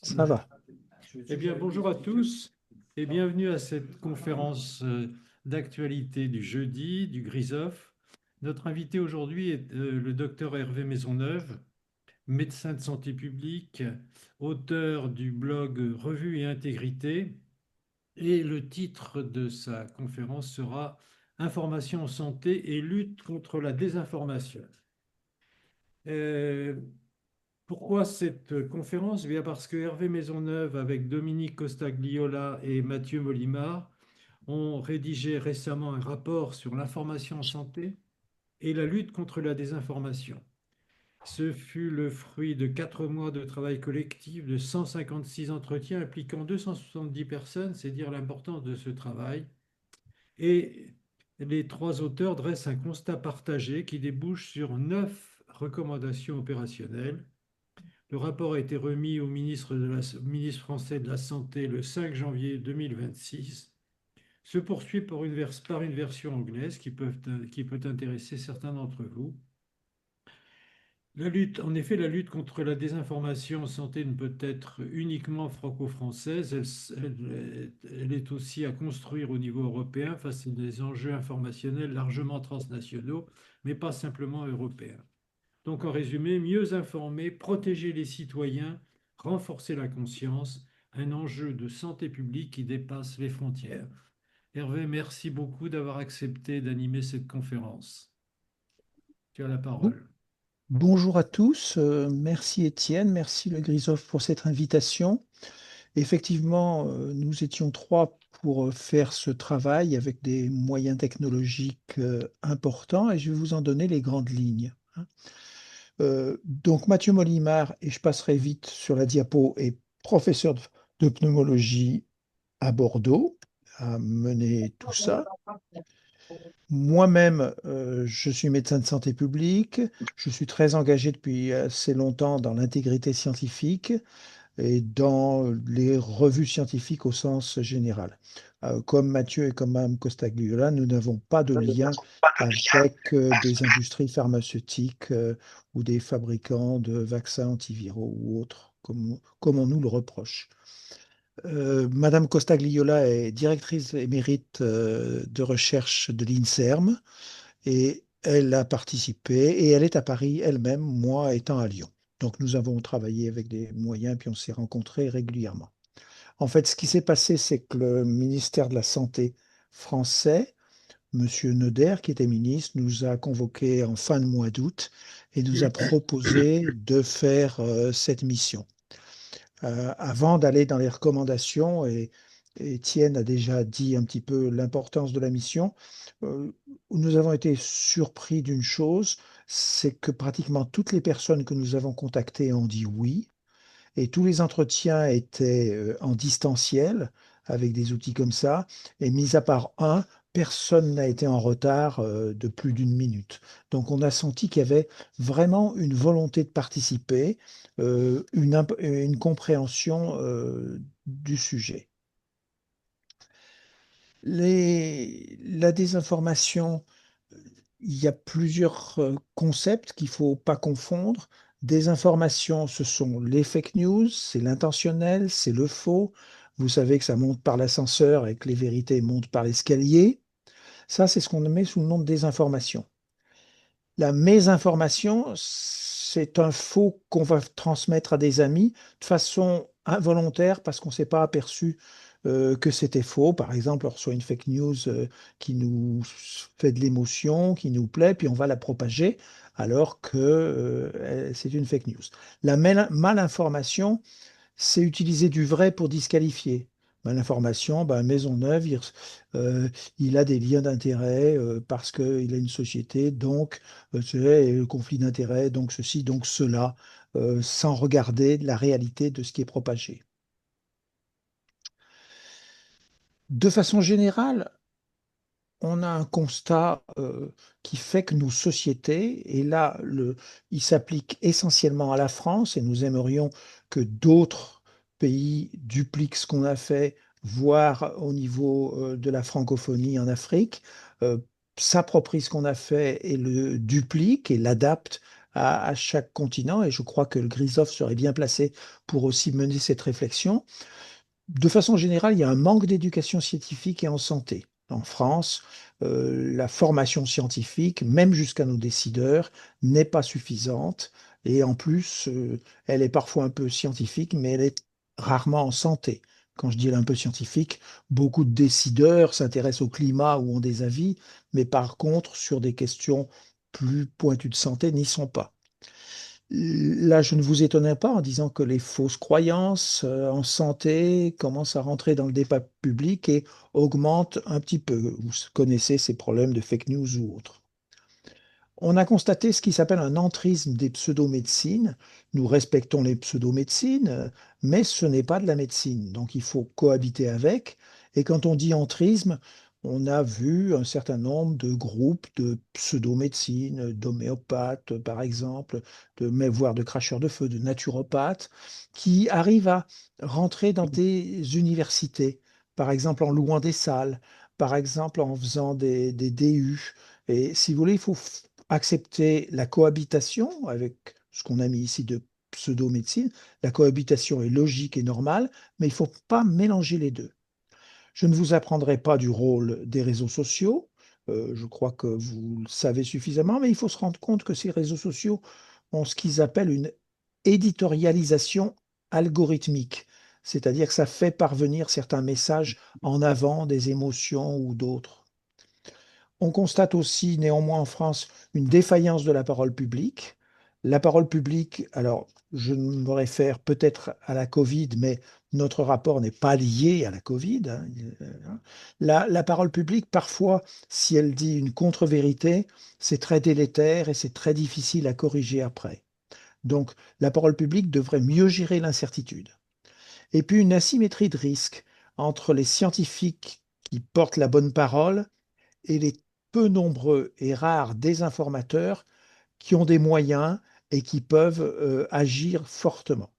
Ça va. Eh bien, bonjour à tous et bienvenue à cette conférence d'actualité du jeudi du GRISOF. Notre invité aujourd'hui est le docteur Hervé Maisonneuve, médecin de santé publique, auteur du blog Revue et Intégrité. Et le titre de sa conférence sera Information en santé et lutte contre la désinformation. Euh, Pourquoi cette conférence? Eh bien parce que Hervé Maisonneuve, avec Dominique Costagliola et Mathieu Molimar, ont rédigé récemment un rapport sur l'information en santé et la lutte contre la désinformation. Ce fut le fruit de 4 mois de travail collectif, de 156 entretiens impliquant 270 personnes, c'est dire l'importance de ce travail. Et les trois auteurs dressent un constat partagé qui débouche sur 9 recommandations opérationnelles. Le rapport a été remis au ministre français de la Santé le 5 janvier 2026. Se poursuit par une version anglaise qui peut intéresser certains d'entre vous. En effet, la lutte contre la désinformation en santé ne peut être uniquement franco-française, elle est aussi à construire au niveau européen face à des enjeux informationnels largement transnationaux, mais pas simplement européens. Donc, en résumé, mieux informer, protéger les citoyens, renforcer la conscience, un enjeu de santé publique qui dépasse les frontières. Hervé, merci beaucoup d'avoir accepté d'animer cette conférence. Tu as la Bon- parole. Bonjour à tous. Merci Étienne, merci le Grisov pour cette invitation. Effectivement, nous étions trois pour faire ce travail avec des moyens technologiques importants et je vais vous en donner les grandes lignes, hein. Donc Mathieu Molimar, et je passerai vite sur la diapo, est professeur de pneumologie à Bordeaux, a mené tout ça. Moi-même, je suis médecin de santé publique. Je suis très engagé depuis assez longtemps dans l'intégrité scientifique et dans les revues scientifiques au sens général. Comme Mathieu et comme Mme Costagliola, nous n'avons pas de lien avec des industries pharmaceutiques ou des fabricants de vaccins antiviraux ou autres, comme on nous le reproche. Madame Costagliola est directrice émérite de recherche de l'INSERM et elle a participé et elle est à Paris elle-même, moi étant à Lyon. Donc nous avons travaillé avec des moyens puis on s'est rencontrés régulièrement. En fait, ce qui s'est passé, c'est que le ministère de la Santé français, Monsieur Neuder, qui était ministre, nous a convoqués en fin de mois d'août et nous a proposé de faire cette mission. Avant d'aller dans les recommandations, et Étienne a déjà dit un petit peu l'importance de la mission, nous avons été surpris d'une chose, c'est que pratiquement toutes les personnes que nous avons contactées ont dit oui, et tous les entretiens étaient en distanciel, avec des outils comme ça, et mis à part un, personne n'a été en retard de plus d'une minute. Donc on a senti qu'il y avait vraiment une volonté de participer, une compréhension du sujet. La désinformation, il y a plusieurs concepts qu'il ne faut pas confondre. Désinformation, ce sont les fake news, c'est l'intentionnel, c'est le faux. Vous savez que ça monte par l'ascenseur et que les vérités montent par l'escalier. Ça, c'est ce qu'on met sous le nom de désinformation. La mésinformation, c'est un faux qu'on va transmettre à des amis de façon involontaire parce qu'on ne s'est pas aperçu que c'était faux. Par exemple, on reçoit une fake news qui nous fait de l'émotion, qui nous plaît, puis on va la propager alors que c'est une fake news. La malinformation, c'est utiliser du vrai pour disqualifier. Ben, l'information, ben, Maisonneuve, il a des liens d'intérêt parce qu'il a une société, donc c'est le conflit d'intérêt, donc ceci, donc cela, sans regarder la réalité de ce qui est propagé. De façon générale, on a un constat qui fait que nos sociétés, et là, il s'applique essentiellement à la France, et nous aimerions que d'autres pays dupliquent ce qu'on a fait, voire au niveau de la francophonie en Afrique, euh, s'approprient ce qu'on a fait et le dupliquent et l'adaptent à chaque continent, et je crois que le GRISOF serait bien placé pour aussi mener cette réflexion. De façon générale, il y a un manque d'éducation scientifique et en santé. En France, la formation scientifique, même jusqu'à nos décideurs, n'est pas suffisante. Et en plus, elle est parfois un peu scientifique, mais elle est rarement en santé. Quand je dis elle est un peu scientifique, beaucoup de décideurs s'intéressent au climat ou ont des avis, mais par contre, sur des questions plus pointues de santé, n'y sont pas. Là, je ne vous étonnais pas en disant que les fausses croyances en santé commencent à rentrer dans le débat public et augmentent un petit peu. Vous connaissez ces problèmes de fake news ou autres. On a constaté ce qui s'appelle un entrisme des pseudomédecines. Nous respectons les pseudomédecines, mais ce n'est pas de la médecine. Donc il faut cohabiter avec. Et quand on dit entrisme, on a vu un certain nombre de groupes de pseudomédecine, d'homéopathes par exemple, voire de cracheurs de feu, de naturopathes, qui arrivent à rentrer dans des universités, par exemple en louant des salles, par exemple en faisant des DU. Et si vous voulez, il faut accepter la cohabitation avec ce qu'on a mis ici de pseudo-médecine. La cohabitation est logique et normale, mais il ne faut pas mélanger les deux. Je ne vous apprendrai pas du rôle des réseaux sociaux. Je crois que vous le savez suffisamment, mais il faut se rendre compte que ces réseaux sociaux ont ce qu'ils appellent une éditorialisation algorithmique, c'est-à-dire que ça fait parvenir certains messages en avant des émotions ou d'autres. On constate aussi néanmoins en France une défaillance de la parole publique. La parole publique, alors je me réfère peut-être à la Covid, mais notre rapport n'est pas lié à la Covid, hein. La parole publique, parfois, si elle dit une contre-vérité, c'est très délétère et c'est très difficile à corriger après. Donc la parole publique devrait mieux gérer l'incertitude. Et puis une asymétrie de risque entre les scientifiques qui portent la bonne parole et les peu nombreux et rares désinformateurs qui ont des moyens et qui peuvent agir fortement.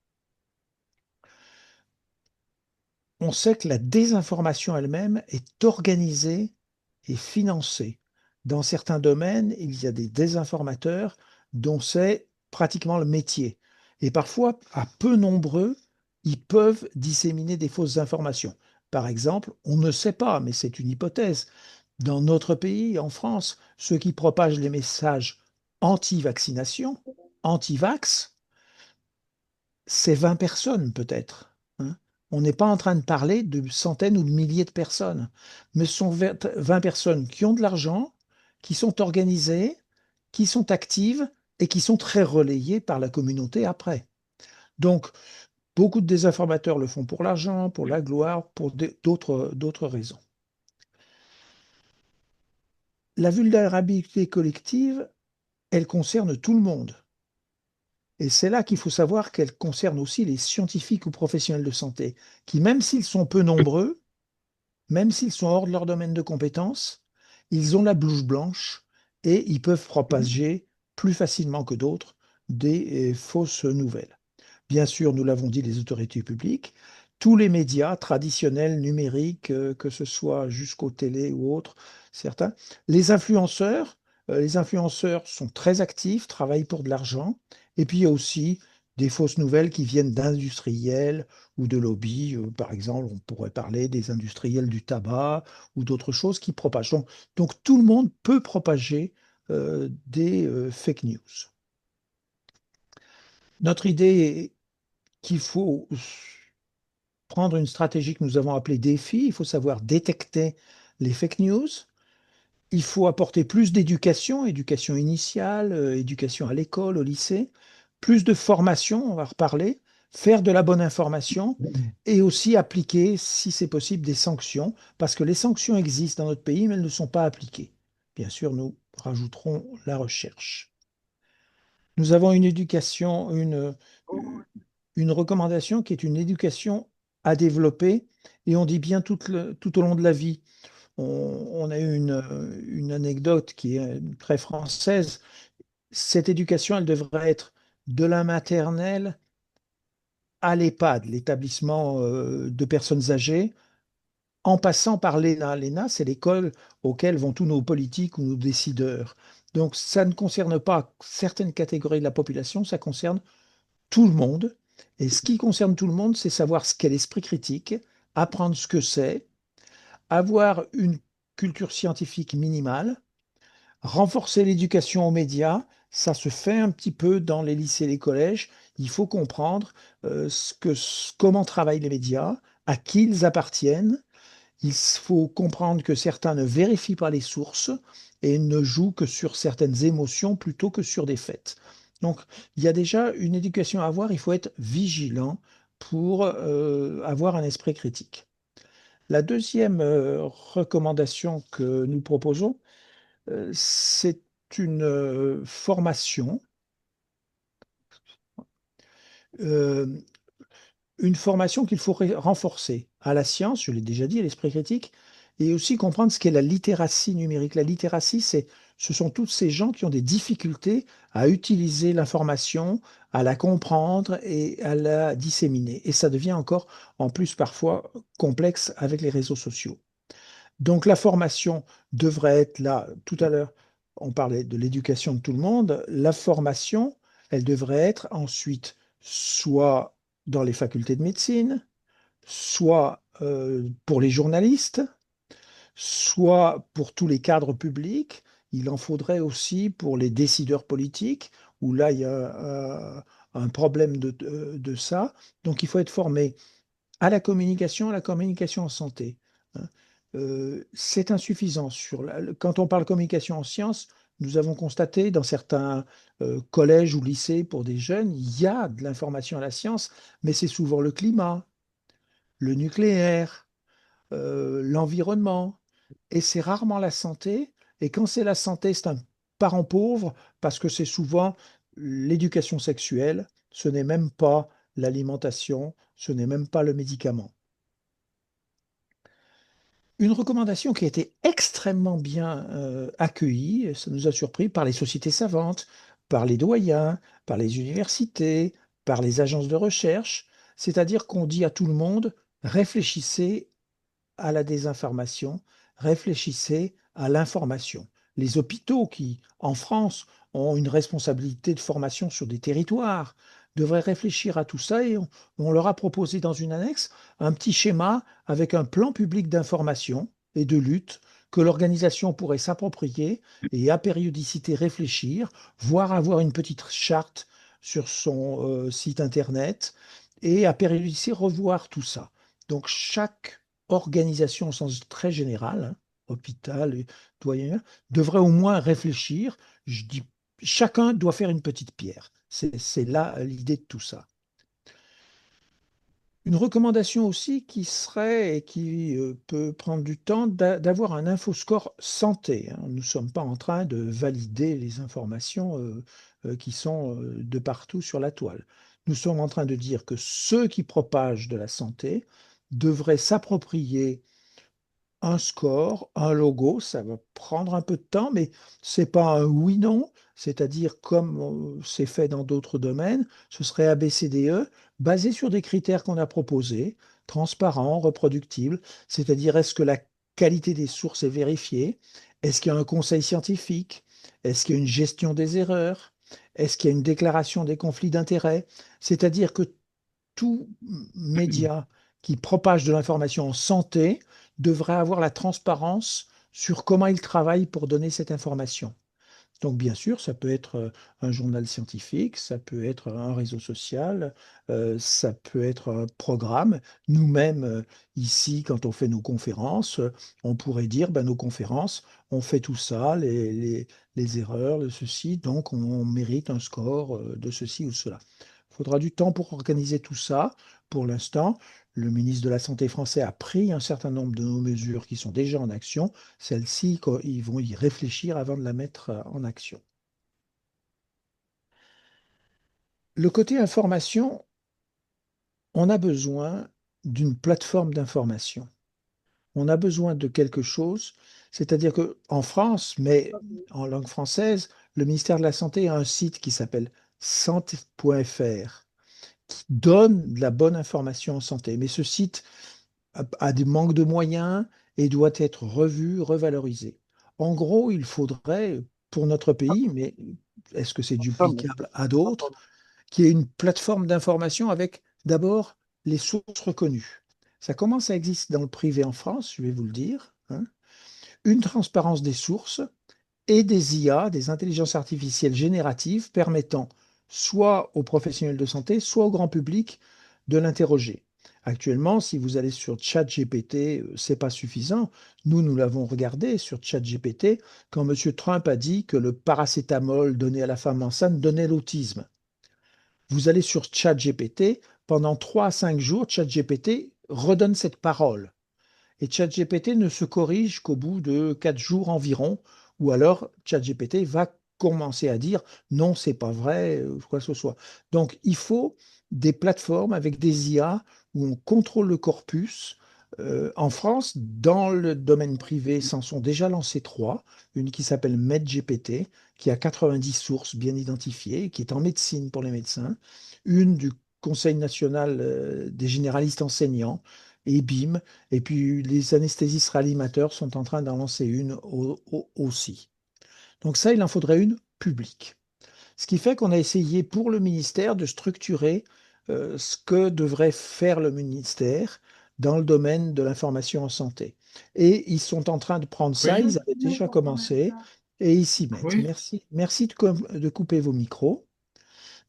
On sait que la désinformation elle-même est organisée et financée. Dans certains domaines, il y a des désinformateurs dont c'est pratiquement le métier. Et parfois, à peu nombreux, ils peuvent disséminer des fausses informations. Par exemple, on ne sait pas, mais c'est une hypothèse, dans notre pays, en France, ceux qui propagent les messages anti-vaccination, anti-vax, c'est 20 personnes peut-être, hein. On n'est pas en train de parler de centaines ou de milliers de personnes, mais ce sont 20 personnes qui ont de l'argent, qui sont organisées, qui sont actives et qui sont très relayées par la communauté après. Donc, beaucoup de désinformateurs le font pour l'argent, pour la gloire, pour d'autres raisons. La vulnérabilité collective, elle concerne tout le monde. Et c'est là qu'il faut savoir qu'elle concerne aussi les scientifiques ou professionnels de santé, qui, même s'ils sont peu nombreux, même s'ils sont hors de leur domaine de compétences, ils ont la blouse blanche et ils peuvent propager plus facilement que d'autres des fausses nouvelles. Bien sûr, nous l'avons dit, les autorités publiques, tous les médias traditionnels, numériques, que ce soit jusqu'aux télé ou autres, certains, les influenceurs sont très actifs, travaillent pour de l'argent, et puis il y a aussi des fausses nouvelles qui viennent d'industriels ou de lobbies. Par exemple, on pourrait parler des industriels du tabac ou d'autres choses qui propagent. Donc, tout le monde peut propager des fake news. Notre idée est qu'il faut prendre une stratégie que nous avons appelée défi. Il faut savoir détecter les fake news. Il faut apporter plus d'éducation, éducation initiale, éducation à l'école, au lycée, plus de formation, on va reparler, faire de la bonne information et aussi appliquer, si c'est possible, des sanctions, parce que les sanctions existent dans notre pays, mais elles ne sont pas appliquées. Bien sûr, nous rajouterons la recherche. Nous avons une recommandation qui est une éducation à développer, et on dit bien tout au long de la vie. On a eu une anecdote qui est très française. Cette éducation, elle devrait être de la maternelle à l'EHPAD, l'établissement de personnes âgées, en passant par l'ENA. L'ENA, c'est l'école auquel vont tous nos politiques ou nos décideurs. Donc, ça ne concerne pas certaines catégories de la population, ça concerne tout le monde. Et ce qui concerne tout le monde, c'est savoir ce qu'est l'esprit critique, apprendre ce que c'est, avoir une culture scientifique minimale, renforcer l'éducation aux médias. Ça se fait un petit peu dans les lycées et les collèges. Il faut comprendre comment travaillent les médias, à qui ils appartiennent. Il faut comprendre que certains ne vérifient pas les sources et ne jouent que sur certaines émotions plutôt que sur des faits. Donc, il y a déjà une éducation à avoir. Il faut être vigilant pour avoir un esprit critique. La deuxième recommandation que nous proposons, c'est une formation, euh, une formation qu'il faut renforcer à la science, je l'ai déjà dit, à l'esprit critique, et aussi comprendre ce qu'est la littératie numérique. La littératie, ce sont tous ces gens qui ont des difficultés à utiliser l'information, à la comprendre et à la disséminer. Et ça devient encore en plus parfois complexe avec les réseaux sociaux. Donc la formation devrait être là. Tout à l'heure, on parlait de l'éducation de tout le monde. La formation, elle devrait être ensuite soit dans les facultés de médecine, soit pour les journalistes, soit pour tous les cadres publics. Il en faudrait aussi pour les décideurs politiques, où là, il y a un problème de ça. Donc il faut être formé à la communication en santé, hein. C'est insuffisant. Quand on parle communication en sciences, nous avons constaté dans certains collèges ou lycées pour des jeunes, il y a de l'information à la science, mais c'est souvent le climat, le nucléaire, l'environnement, et c'est rarement la santé. Et quand c'est la santé, c'est un parent pauvre parce que c'est souvent l'éducation sexuelle, ce n'est même pas l'alimentation, ce n'est même pas le médicament. Une recommandation qui a été extrêmement bien accueillie, et ça nous a surpris par les sociétés savantes, par les doyens, par les universités, par les agences de recherche, c'est-à-dire qu'on dit à tout le monde, réfléchissez à la désinformation, réfléchissez à l'information. Les hôpitaux qui, en France, ont une responsabilité de formation sur des territoires, devraient réfléchir à tout ça et on leur a proposé dans une annexe un petit schéma avec un plan public d'information et de lutte que l'organisation pourrait s'approprier et à périodicité réfléchir, voire avoir une petite charte sur son site internet et à périodicité revoir tout ça. Donc chaque organisation au sens très général, hein, hôpital, doyen, devrait au moins réfléchir. Je dis, chacun doit faire une petite pierre. C'est là l'idée de tout ça. Une recommandation aussi qui serait et qui peut prendre du temps d'avoir un infoscore santé, hein. Nous ne sommes pas en train de valider les informations qui sont de partout sur la toile. Nous sommes en train de dire que ceux qui propagent de la santé devraient s'approprier un score, un logo, ça va prendre un peu de temps, mais c'est pas un oui-non, c'est-à-dire comme c'est fait dans d'autres domaines, ce serait ABCDE, basé sur des critères qu'on a proposés, transparents, reproductibles, c'est-à-dire est-ce que la qualité des sources est vérifiée, est-ce qu'il y a un conseil scientifique, est-ce qu'il y a une gestion des erreurs, est-ce qu'il y a une déclaration des conflits d'intérêts, c'est-à-dire que tout média qui propage de l'information en santé devrait avoir la transparence sur comment il travaille pour donner cette information. Donc bien sûr, ça peut être un journal scientifique, ça peut être un réseau social, ça peut être un programme. Nous-mêmes, ici, quand on fait nos conférences, on pourrait dire, ben, nos conférences, on fait tout ça, les erreurs, de ceci, donc on mérite un score de ceci ou de cela. Il faudra du temps pour organiser tout ça. Pour l'instant, le ministre de la Santé français a pris un certain nombre de nos mesures qui sont déjà en action. Celle-ci, ils vont y réfléchir avant de la mettre en action. Le côté information, on a besoin d'une plateforme d'information. On a besoin de quelque chose, c'est-à-dire que en France, mais en langue française, le ministère de la Santé a un site qui s'appelle santé.fr qui donne de la bonne information en santé. Mais ce site a des manques de moyens et doit être revu, revalorisé. En gros, il faudrait pour notre pays, mais est-ce que c'est Ah, mais- duplicable à d'autres, qui est une plateforme d'information avec d'abord les sources reconnues. Ça commence à exister dans le privé en France, je vais vous le dire, hein. Une transparence des sources et des IA, des intelligences artificielles génératives permettant soit aux professionnels de santé, soit au grand public de l'interroger. Actuellement, si vous allez sur ChatGPT, c'est pas suffisant. Nous l'avons regardé sur ChatGPT quand M. Trump a dit que le paracétamol donné à la femme enceinte donnait l'autisme. Vous allez sur ChatGPT, pendant 3 à 5 jours, ChatGPT redonne cette parole. Et ChatGPT ne se corrige qu'au bout de 4 jours environ, ou alors ChatGPT va commencer à dire non, c'est pas vrai, quoi que ce soit. Donc il faut des plateformes avec des IA où on contrôle le corpus. En France, dans le domaine privé, s'en sont déjà lancés trois. Une qui s'appelle MedGPT, qui a 90 sources bien identifiées, qui est en médecine pour les médecins. Une du Conseil national des généralistes enseignants, et BIM, et puis les anesthésistes réanimateurs sont en train d'en lancer une aussi. Donc ça, il en faudrait une publique. Ce qui fait qu'on a essayé pour le ministère de structurer ce que devrait faire le ministère dans le domaine de l'information en santé. Et ils sont en train de prendre ça, Oui, ils avaient déjà commencé et ils s'y mettent. oui. Merci, merci de couper vos micros.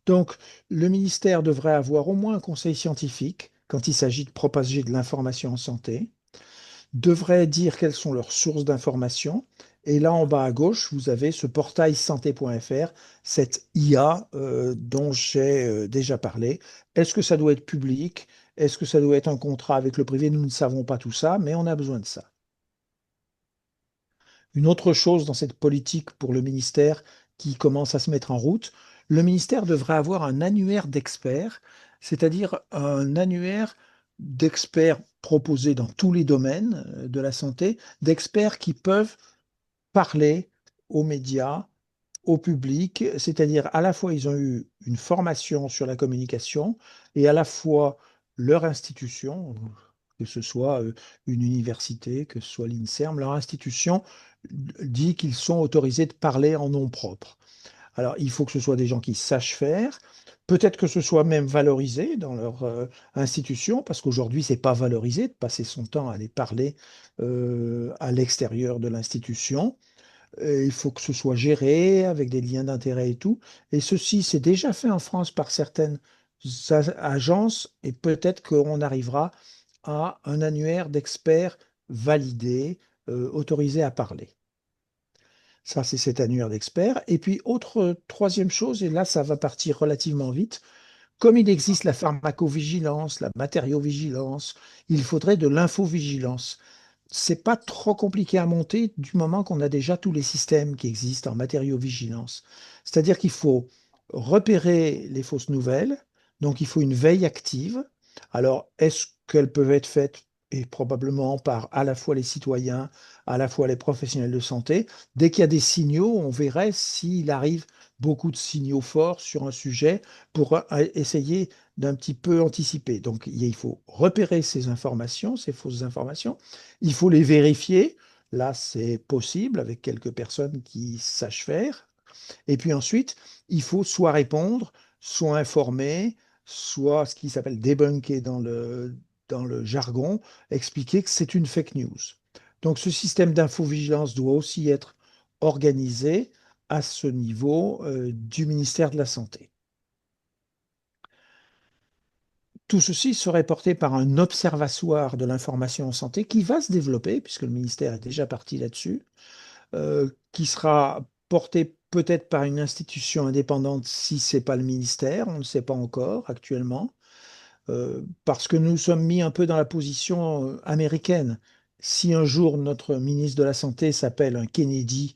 Donc, le ministère devrait avoir au moins un conseil scientifique quand il s'agit de propager de l'information en santé, devrait dire quelles sont leurs sources d'information. Et là, en bas à gauche, vous avez ce portail santé.fr, cette IA dont j'ai déjà parlé. Est-ce que ça doit être public? Est-ce que ça doit être un contrat avec le privé? Nous ne savons pas tout ça, mais on a besoin de ça. Une autre chose dans cette politique pour le ministère qui commence à se mettre en route, le ministère devrait avoir un annuaire d'experts, c'est-à-dire un annuaire d'experts proposés dans tous les domaines de la santé, d'experts qui peuvent parler aux médias, au public, c'est-à-dire à la fois ils ont eu une formation sur la communication et à la fois leur institution, que ce soit une université, que ce soit l'INSERM, leur institution dit qu'ils sont autorisés de parler en nom propre. Alors, il faut que ce soit des gens qui sachent faire, peut-être que ce soit même valorisé dans leur institution, parce qu'aujourd'hui, c'est pas valorisé de passer son temps à aller parler à l'extérieur de l'institution. Il faut que ce soit géré avec des liens d'intérêt et tout. Et ceci, c'est déjà fait en France par certaines agences, et peut-être qu'on arrivera à un annuaire d'experts validés, autorisés à parler. Ça, c'est cet annuaire d'experts. Et puis, autre troisième chose, et là, ça va partir relativement vite, comme il existe la pharmacovigilance, la matériovigilance, il faudrait de l'infovigilance. C'est pas trop compliqué à monter du moment qu'on a déjà tous les systèmes qui existent en matériovigilance. C'est-à-dire qu'il faut repérer les fausses nouvelles, donc il faut une veille active. Alors, est-ce qu'elles peuvent être faites et probablement par à la fois les citoyens, à la fois les professionnels de santé. Dès qu'il y a des signaux, on verrait s'il arrive beaucoup de signaux forts sur un sujet pour essayer d'un petit peu anticiper. Donc, il faut repérer ces informations, ces fausses informations. Il faut les vérifier. Là, c'est possible avec quelques personnes qui sachent faire. Et puis ensuite, il faut soit répondre, soit informer, soit ce qui s'appelle débunker dans le jargon, expliquer que c'est une fake news. Donc ce système d'infovigilance doit aussi être organisé à ce niveau du ministère de la Santé. Tout ceci serait porté par un observatoire de l'information en santé qui va se développer, puisque le ministère est déjà parti là-dessus, qui sera porté peut-être par une institution indépendante si ce n'est pas le ministère, on ne sait pas encore actuellement, parce que nous sommes mis un peu dans la position américaine. Si un jour notre ministre de la Santé s'appelle un Kennedy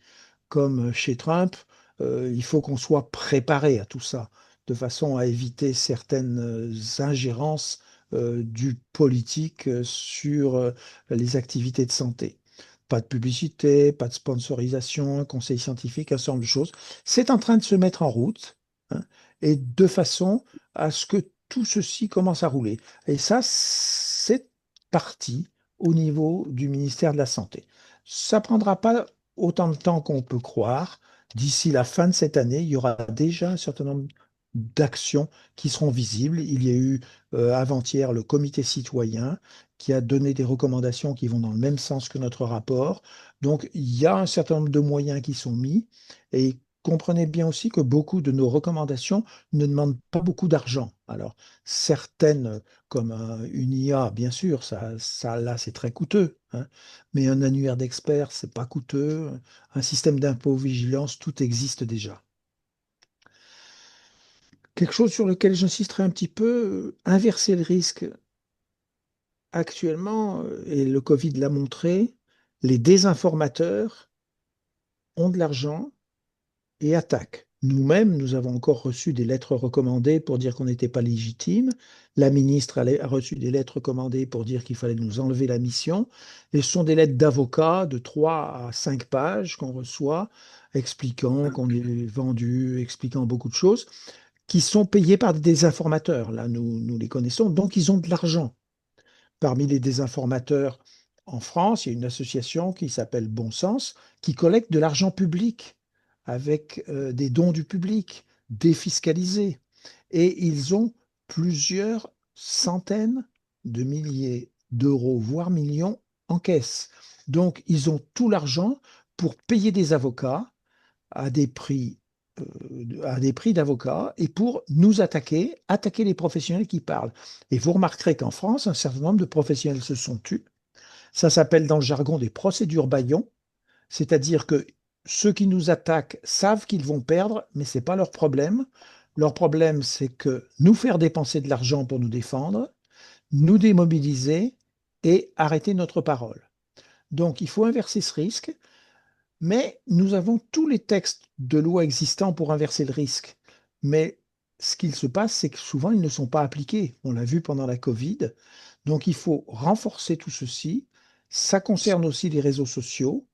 comme chez Trump, il faut qu'on soit préparé à tout ça, de façon à éviter certaines ingérences du politique sur les activités de santé. Pas de publicité, pas de sponsorisation, un conseil scientifique, un certain nombre de choses. C'est en train de se mettre en route, hein, et de façon à ce que tout ceci commence à rouler. Et ça, c'est parti au niveau du ministère de la Santé. Ça prendra pas autant de temps qu'on peut croire. d'ici la fin de cette année, il y aura déjà un certain nombre d'actions qui seront visibles. Il y a eu avant-hier le comité citoyen qui a donné des recommandations qui vont dans le même sens que notre rapport. Donc, il y a un certain nombre de moyens qui sont mis et comprenez bien aussi que beaucoup de nos recommandations ne demandent pas beaucoup d'argent. Alors, certaines, comme une IA, bien sûr, ça là, c'est très coûteux, hein. Mais un annuaire d'experts, c'est pas coûteux. Un système d'impôt-vigilance, tout existe déjà. Quelque chose sur lequel j'insisterai un petit peu, inverser le risque. Actuellement, et le Covid l'a montré, les désinformateurs ont de l'argent et attaquent. Nous-mêmes, nous avons encore reçu des lettres recommandées pour dire qu'on n'était pas légitime. La ministre a reçu des lettres recommandées pour dire qu'il fallait nous enlever la mission. Et ce sont des lettres d'avocats de 3 à 5 pages qu'on reçoit, expliquant qu'on est vendu, expliquant beaucoup de choses, qui sont payées par des informateurs. Là, nous les connaissons, donc ils ont de l'argent. Parmi les désinformateurs en France, il y a une association qui s'appelle Bon Sens, qui collecte de l'argent public avec des dons du public défiscalisés. Et ils ont plusieurs centaines de milliers d'euros, voire millions en caisse. Donc, ils ont tout l'argent pour payer des avocats à des prix d'avocats et pour nous attaquer les professionnels qui parlent. Et vous remarquerez qu'en France, un certain nombre de professionnels se sont tus. Ça s'appelle dans le jargon des procédures bâillons, c'est-à-dire que ceux qui nous attaquent savent qu'ils vont perdre, mais ce n'est pas leur problème. Leur problème, c'est que nous faire dépenser de l'argent pour nous défendre, nous démobiliser et arrêter notre parole. Donc, il faut inverser ce risque. Mais nous avons tous les textes de loi existants pour inverser le risque. Mais ce qu'il se passe, c'est que souvent, ils ne sont pas appliqués. On l'a vu pendant la Covid. Donc, il faut renforcer tout ceci. Ça concerne aussi les réseaux sociaux.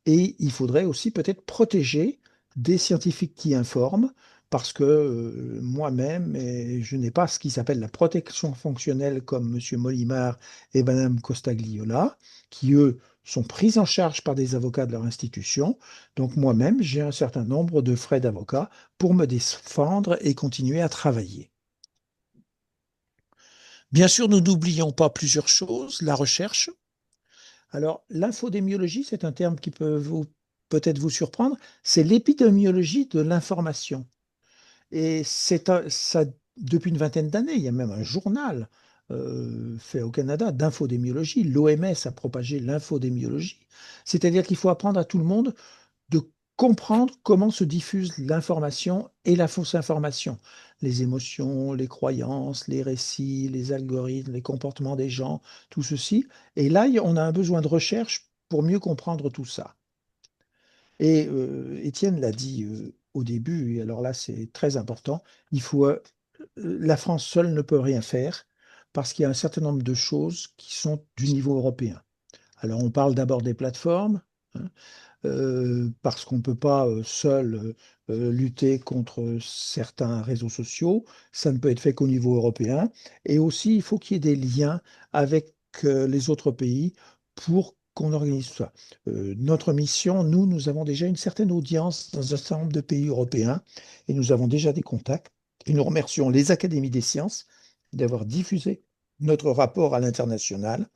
Et il faudrait aussi peut-être protéger des scientifiques qui informent, parce que moi-même, je n'ai pas ce qui s'appelle la protection fonctionnelle comme M. Molimar et Mme Costagliola, qui, eux, sont pris en charge par des avocats de leur institution. Donc moi-même, j'ai un certain nombre de frais d'avocat pour me défendre et continuer à travailler. Bien sûr, nous n'oublions pas plusieurs choses. La recherche. Alors, l'infodémiologie, c'est un terme qui peut peut-être vous surprendre. C'est l'épidémiologie de l'information. Et ça, depuis une vingtaine d'années, il y a même un journal fait au Canada d'infodémiologie. L'OMS a propagé l'infodémiologie. C'est-à-dire qu'il faut apprendre à tout le monde de comprendre comment se diffuse l'information et la fausse information. Les émotions, les croyances, les récits, les algorithmes, les comportements des gens, tout ceci. Et là, on a un besoin de recherche pour mieux comprendre tout ça. Et Étienne l'a dit au début, et alors là, c'est très important, la France seule ne peut rien faire parce qu'il y a un certain nombre de choses qui sont du niveau européen. Alors, on parle d'abord des plateformes, hein, parce qu'on ne peut pas seul lutter contre certains réseaux sociaux. Ça ne peut être fait qu'au niveau européen. Et aussi, il faut qu'il y ait des liens avec les autres pays pour qu'on organise ça. Notre mission, nous avons déjà une certaine audience dans un certain nombre de pays européens et nous avons déjà des contacts. Et nous remercions les académies des sciences d'avoir diffusé notre rapport à l'international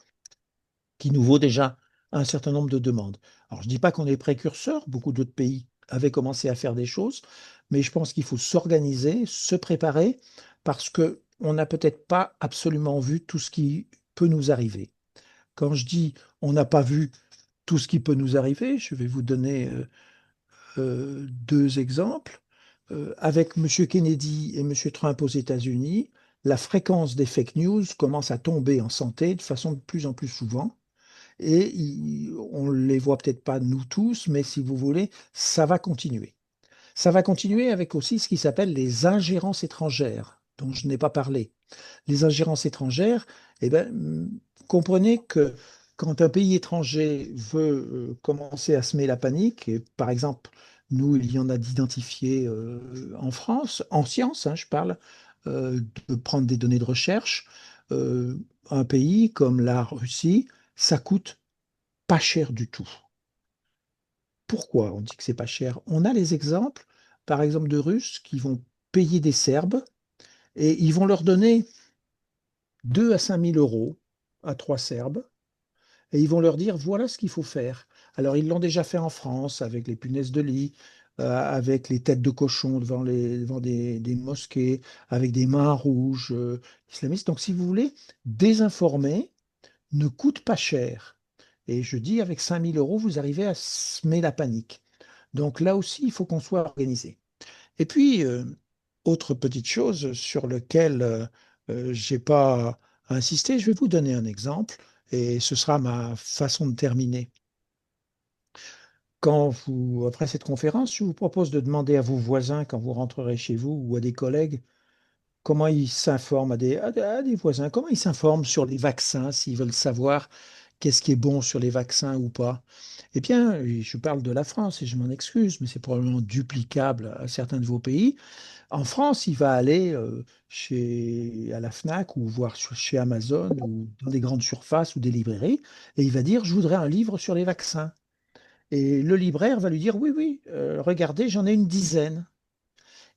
qui nous vaut déjà un certain nombre de demandes. Alors, je ne dis pas qu'on est précurseur, beaucoup d'autres pays avaient commencé à faire des choses, mais je pense qu'il faut s'organiser, se préparer, parce qu'on n'a peut-être pas absolument vu tout ce qui peut nous arriver. Quand je dis on n'a pas vu tout ce qui peut nous arriver, je vais vous donner deux exemples. Avec M. Kennedy et M. Trump aux États-Unis, la fréquence des fake news commence à tomber en santé de façon de plus en plus souvent. Et on ne les voit peut-être pas nous tous, mais si vous voulez, ça va continuer. Ça va continuer avec aussi ce qui s'appelle les ingérences étrangères, dont je n'ai pas parlé. Les ingérences étrangères, eh ben, comprenez que quand un pays étranger veut commencer à semer la panique, et par exemple, nous, il y en a d'identifiés en France, en sciences, hein, je parle, de prendre des données de recherche, euh, un pays comme la Russie, ça coûte pas cher du tout pourquoi on dit que c'est pas cher? On a les exemples, par exemple, de Russes qui vont payer des Serbes et ils vont leur donner 2 à 5 000 euros à 3 Serbes et ils vont leur dire voilà ce qu'il faut faire. Alors, ils l'ont déjà fait en France avec les punaises de lit, avec les têtes de cochon devant des mosquées, avec des mains rouges islamistes. Donc, si vous voulez, désinformer ne coûte pas cher. Et je dis, avec 5 000 euros, vous arrivez à semer la panique. Donc là aussi, il faut qu'on soit organisé. Et puis, autre petite chose sur laquelle j'ai pas insisté, je vais vous donner un exemple et ce sera ma façon de terminer. Après cette conférence, je vous propose de demander à vos voisins quand vous rentrerez chez vous ou à des collègues comment ils s'informent, à des voisins, comment ils s'informent sur les vaccins, s'ils veulent savoir qu'est-ce qui est bon sur les vaccins ou pas. Eh bien, je parle de la France et je m'en excuse, mais c'est probablement duplicable à certains de vos pays. En France, il va aller à la Fnac ou voir chez Amazon ou dans des grandes surfaces ou des librairies et il va dire, je voudrais un livre sur les vaccins. Et le libraire va lui dire, oui, oui, regardez, j'en ai une dizaine.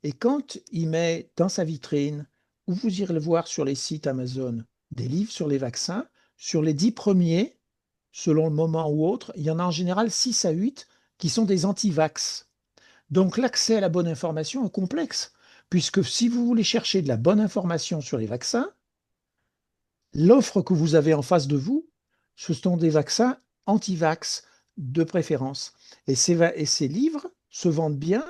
Et quand il met dans sa vitrine, ou vous irez le voir sur les sites Amazon, des livres sur les vaccins, sur les 10 premiers, selon le moment ou autre, il y en a en général 6 à 8 qui sont des anti-vax. Donc l'accès à la bonne information est complexe, puisque si vous voulez chercher de la bonne information sur les vaccins, l'offre que vous avez en face de vous, ce sont des vaccins anti-vax de préférence. Et ces livres se vendent bien,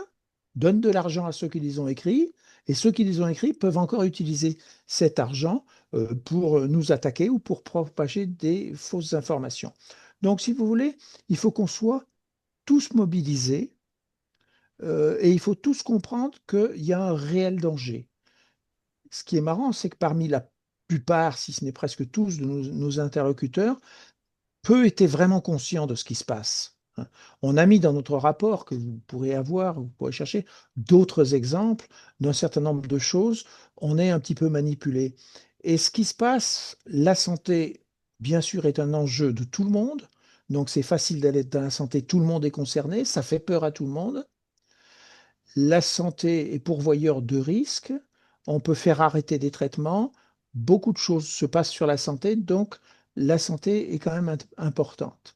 donnent de l'argent à ceux qui les ont écrits, et ceux qui les ont écrits peuvent encore utiliser cet argent pour nous attaquer ou pour propager des fausses informations. Donc, si vous voulez, il faut qu'on soit tous mobilisés et il faut tous comprendre qu'il y a un réel danger. Ce qui est marrant, c'est que parmi la plupart, si ce n'est presque tous de nos interlocuteurs, peu étaient vraiment conscients de ce qui se passe, hein. On a mis dans notre rapport, que vous pourrez avoir, vous pourrez chercher, d'autres exemples d'un certain nombre de choses. On est un petit peu manipulé. Et ce qui se passe, la santé, bien sûr, est un enjeu de tout le monde. Donc c'est facile d'aller dans la santé, tout le monde est concerné, ça fait peur à tout le monde. La santé est pourvoyeur de risques, on peut faire arrêter des traitements, beaucoup de choses se passent sur la santé, donc la santé est quand même importante.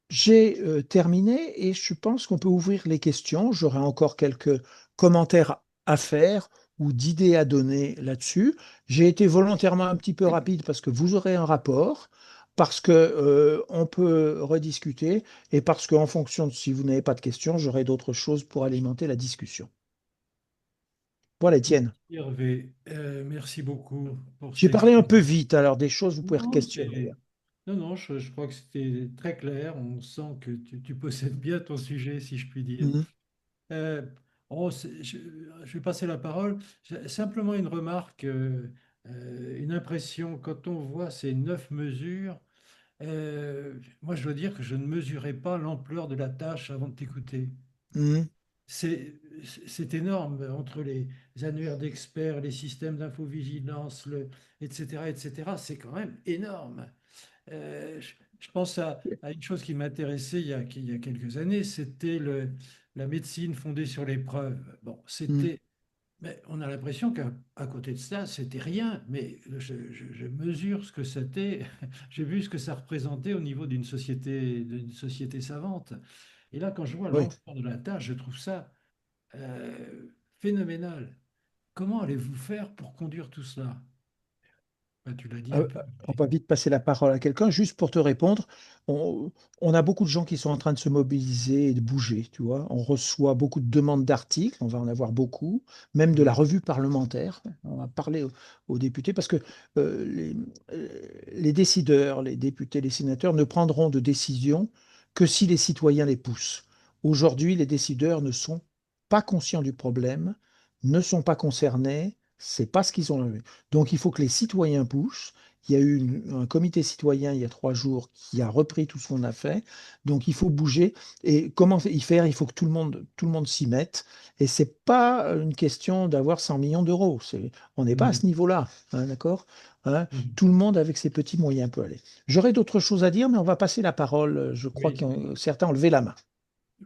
J'ai terminé et je pense qu'on peut ouvrir les questions. J'aurai encore quelques commentaires à faire ou d'idées à donner là-dessus. J'ai été volontairement un petit peu rapide parce que vous aurez un rapport, parce que on peut rediscuter et parce qu'en fonction de si vous n'avez pas de questions, j'aurai d'autres choses pour alimenter la discussion. Voilà, Étienne. Hervé, merci beaucoup pour J'ai cette parlé un peu explication. vite, alors des choses vous pouvez Non, questionner. non, je crois que c'était très clair. On sent que tu possèdes bien ton sujet, si je puis dire. Mhm. Euh, je vais passer la parole. Simplement une remarque, une impression. Quand on voit ces 9 mesures, moi je dois dire que je ne mesurais pas l'ampleur de la tâche avant de t'écouter. Mhm. C'est, c'est énorme entre les annuaires d'experts, les systèmes d'infovigilance, etc., etc. C'est quand même énorme. Je pense à une chose qui m'intéressait il y a quelques années, c'était la médecine fondée sur les preuves. Bon, Mhm. mais on a l'impression qu'à à côté de ça, c'était rien. Mais je mesure ce que c'était. J'ai vu ce que ça représentait au niveau d'une société savante. Et là, quand je vois Oui. l'ampleur de la tâche, je trouve ça phénoménal. Comment allez-vous faire pour conduire tout cela? Ben, tu l'as dit un Euh, peu. On va vite passer la parole à quelqu'un. Juste pour te répondre, on, on a beaucoup de gens qui sont en train de se mobiliser et de bouger, tu vois. On reçoit beaucoup de demandes d'articles, on va en avoir beaucoup, même de la Oui, revue parlementaire. On va parler aux députés parce que euh, les, euh, les décideurs, les députés, les sénateurs ne prendront de décision que si les citoyens les poussent. Aujourd'hui, les décideurs ne sont pas conscients du problème, ne sont pas concernés, C'est pas ce qu'ils ont vu. Donc il faut que les citoyens poussent. Il y a eu un comité citoyen il y a 3 jours qui a repris tout ce qu'on a fait. Donc il faut bouger. Et comment y faire? Il faut que tout le monde s'y mette. Et c'est pas une question d'avoir 100 millions d'euros. On n'est pas à Mhm. ce niveau-là, hein, d'accord? Hein. Mhm. Tout le monde avec ses petits moyens peut aller. J'aurais d'autres choses à dire, mais on va passer la parole. Je crois Oui. que certains ont levé la main.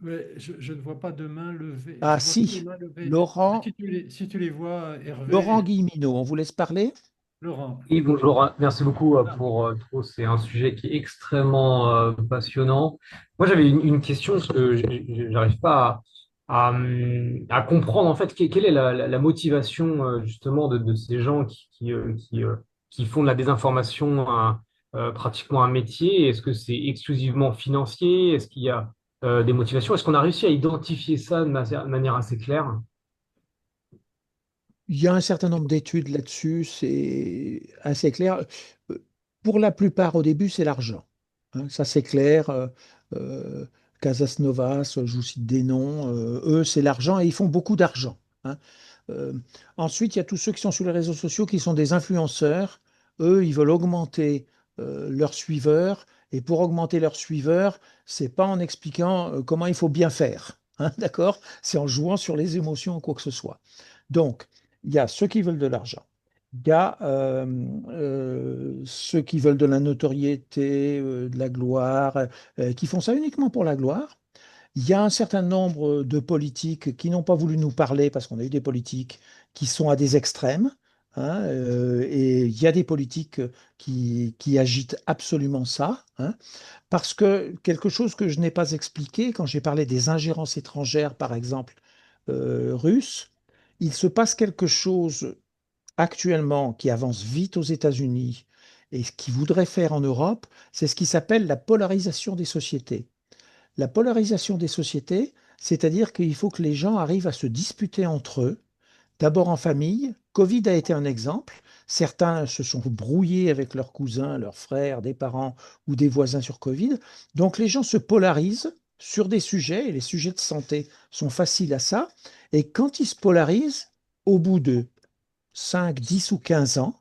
Ouais, je ne vois pas de main levée. Ah Je vois pas de si, main levée. Laurent, Si tu les vois, Laurent Hervé, Guillemino, on vous laisse parler? Laurent. Oui, bonjour. Merci beaucoup Ah, pour c'est un sujet qui est extrêmement passionnant. Moi, j'avais une question parce que j'arrive pas à comprendre en fait quelle est la motivation justement de ces gens qui font de la désinformation pratiquement un métier. Est-ce que c'est exclusivement financier? Est-ce qu'il y a des motivations? Est-ce qu'on a réussi à identifier ça de manière assez claire? Il y a un certain nombre d'études là-dessus, c'est assez clair. Euh, Pour la plupart, au début, c'est l'argent. Hein, ça, c'est clair. Euh, Casas Novas, je vous cite des noms. Eux, c'est l'argent et ils font beaucoup d'argent. Hein. Euh, Ensuite, il y a tous ceux qui sont sur les réseaux sociaux qui sont des influenceurs. Eux, ils veulent augmenter leurs suiveurs. Et pour augmenter leurs suiveurs, c'est pas en expliquant comment il faut bien faire. Hein, d'accord? C'est en jouant sur les émotions ou quoi que ce soit. Donc, il y a ceux qui veulent de l'argent. Il y a ceux qui veulent de la notoriété, de la gloire, qui font ça uniquement pour la gloire. Il y a un certain nombre de politiques qui n'ont pas voulu nous parler parce qu'on a eu des politiques qui sont à des extrêmes. Hein, et il y a des politiques qui agitent absolument ça. Hein, parce que quelque chose que je n'ai pas expliqué quand j'ai parlé des ingérences étrangères, par exemple, russes, il se passe quelque chose actuellement qui avance vite aux États-Unis et ce qu'ils voudraient faire en Europe, c'est ce qui s'appelle la polarisation des sociétés. La polarisation des sociétés, c'est-à-dire qu'il faut que les gens arrivent à se disputer entre eux, d'abord en famille. Covid a été un exemple. Certains se sont brouillés avec leurs cousins, leurs frères, des parents ou des voisins sur Covid. Donc les gens se polarisent sur des sujets, et les sujets de santé sont faciles à ça. Et quand ils se polarisent, au bout de 5, 10 ou 15 ans,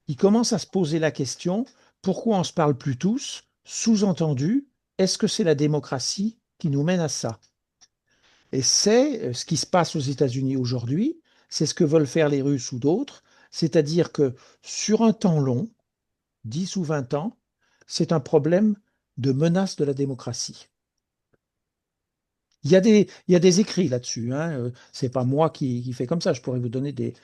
ils commencent à se poser la question, pourquoi on ne se parle plus tous? Sous-entendu, est-ce que c'est la démocratie qui nous mène à ça? Et c'est ce qui se passe aux États-Unis aujourd'hui, c'est ce que veulent faire les Russes ou d'autres, c'est-à-dire que sur un temps long, 10 ou 20 ans, c'est un problème de menace de la démocratie. Il y a des écrits là-dessus, hein. C'est pas moi qui fais comme ça. Je pourrais vous donner des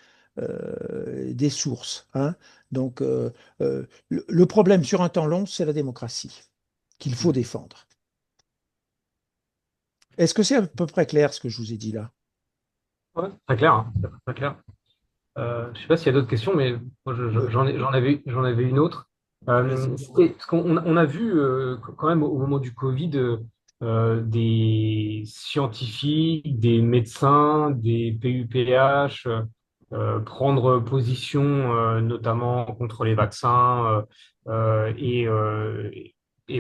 sources. Hein. Donc, le problème sur un temps long, c'est la démocratie qu'il faut mhm. défendre. Est-ce que c'est à peu près clair ce que je vous ai dit là? Ouais, très clair, hein, très clair. Je sais pas s'il y a d'autres questions, mais moi, Euh, j'en avais une autre. Vas-y. Parce qu'on on a vu quand même au moment du Covid des scientifiques, des médecins, des PUPH prendre position notamment contre les vaccins et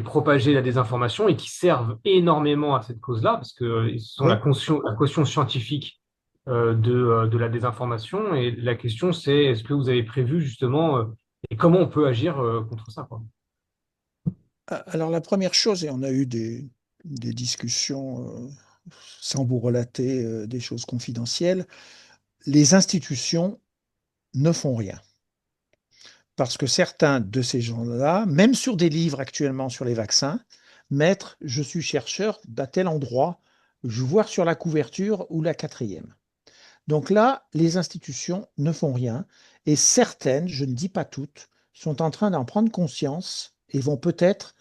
propager la désinformation et qui servent énormément à cette cause-là parce que ce sont oui. la caution scientifique de la désinformation. Et la question, c'est est-ce que vous avez prévu justement et comment on peut agir contre ça, quoi. Alors la première chose, et on a eu des discussions sans vous relater des choses confidentielles, les institutions ne font rien. Parce que certains de ces gens-là, même sur des livres actuellement sur les vaccins, mettent je suis chercheur à tel endroit, je vois sur la couverture ou la quatrième. Donc là, les institutions ne font rien et certaines, je ne dis pas toutes, sont en train d'en prendre conscience et vont peut-être